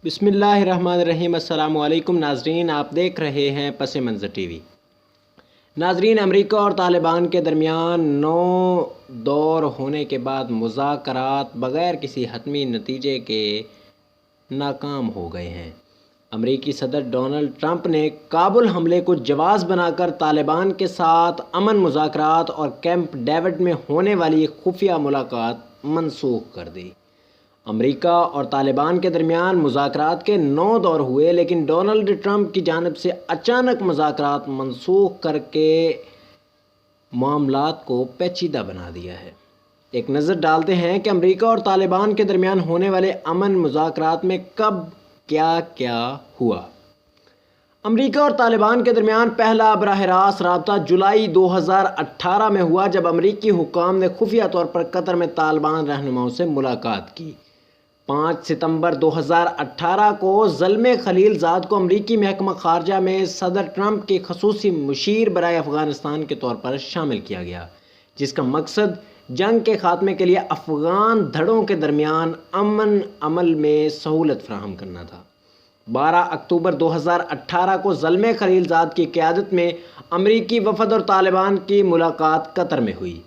بسم اللہ الرحمن الرحیم۔ السلام علیکم ناظرین، آپ دیکھ رہے ہیں پس منظر ٹی وی۔ ناظرین، امریکہ اور طالبان کے درمیان 9 دور ہونے کے بعد مذاکرات بغیر کسی حتمی نتیجے کے ناکام ہو گئے ہیں۔ امریکی صدر ڈونلڈ ٹرمپ نے کابل حملے کو جواز بنا کر طالبان کے ساتھ امن مذاکرات اور کیمپ ڈیوڈ میں ہونے والی خفیہ ملاقات منسوخ کر دی۔ امریکہ اور طالبان کے درمیان مذاکرات کے 9 دور ہوئے، لیکن ڈونلڈ ٹرمپ کی جانب سے اچانک مذاکرات منسوخ کر کے معاملات کو پیچیدہ بنا دیا ہے۔ ایک نظر ڈالتے ہیں کہ امریکہ اور طالبان کے درمیان ہونے والے امن مذاکرات میں کب کیا کیا ہوا۔ امریکہ اور طالبان کے درمیان پہلا براہ راست رابطہ جولائی 2018 میں ہوا، جب امریکی حکام نے خفیہ طور پر قطر میں طالبان رہنماؤں سے ملاقات کی۔ 5 ستمبر 2018 کو زلمے خلیل زاد کو امریکی محکمہ خارجہ میں صدر ٹرمپ کے خصوصی مشیر برائے افغانستان کے طور پر شامل کیا گیا، جس کا مقصد جنگ کے خاتمے کے لیے افغان دھڑوں کے درمیان امن عمل میں سہولت فراہم کرنا تھا۔ 12 اکتوبر 2018 کو زلمے خلیل زاد کی قیادت میں امریکی وفد اور طالبان کی ملاقات قطر میں ہوئی۔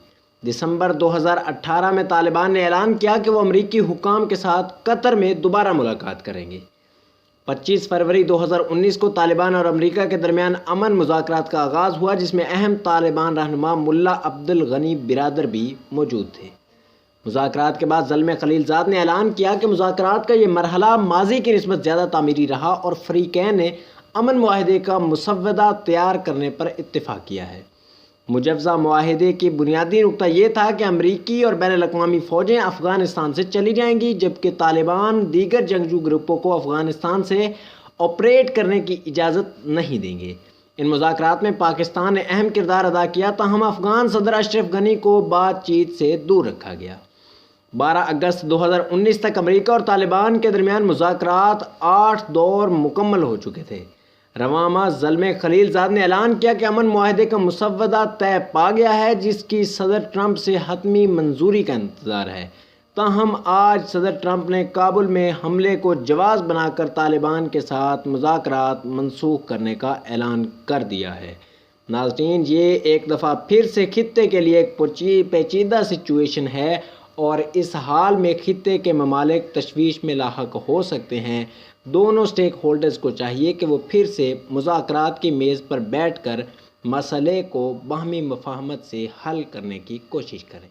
دسمبر 2018 میں طالبان نے اعلان کیا کہ وہ امریکی حکام کے ساتھ قطر میں دوبارہ ملاقات کریں گے۔ 25 فروری 2019 کو طالبان اور امریکہ کے درمیان امن مذاکرات کا آغاز ہوا، جس میں اہم طالبان رہنما ملا عبدالغنی برادر بھی موجود تھے۔ مذاکرات کے بعد زلمے خلیل زاد نے اعلان کیا کہ مذاکرات کا یہ مرحلہ ماضی کی نسبت زیادہ تعمیری رہا اور فریقین نے امن معاہدے کا مسودہ تیار کرنے پر اتفاق کیا ہے۔ مجوزہ معاہدے کی بنیادی نقطہ یہ تھا کہ امریکی اور بین الاقوامی فوجیں افغانستان سے چلی جائیں گی، جبکہ طالبان دیگر جنگجو گروپوں کو افغانستان سے آپریٹ کرنے کی اجازت نہیں دیں گے۔ ان مذاکرات میں پاکستان نے اہم کردار ادا کیا، تاہم افغان صدر اشرف غنی کو بات چیت سے دور رکھا گیا۔ 12 اگست 2019 تک امریکہ اور طالبان کے درمیان مذاکرات 8 دور مکمل ہو چکے تھے۔ رواں ماہ زلمے خلیل زاد نے اعلان کیا کہ امن معاہدے کا مسودہ طے پا گیا ہے، جس کی صدر ٹرمپ سے حتمی منظوری کا انتظار ہے۔ تاہم آج صدر ٹرمپ نے کابل میں حملے کو جواز بنا کر طالبان کے ساتھ مذاکرات منسوخ کرنے کا اعلان کر دیا ہے۔ ناظرین، یہ ایک دفعہ پھر سے خطے کے لیے ایک پیچیدہ سچویشن ہے اور اس حال میں خطے کے ممالک تشویش میں لاحق ہو سکتے ہیں۔ دونوں سٹیک ہولڈرز کو چاہیے کہ وہ پھر سے مذاکرات کی میز پر بیٹھ کر مسئلے کو باہمی مفاہمت سے حل کرنے کی کوشش کریں۔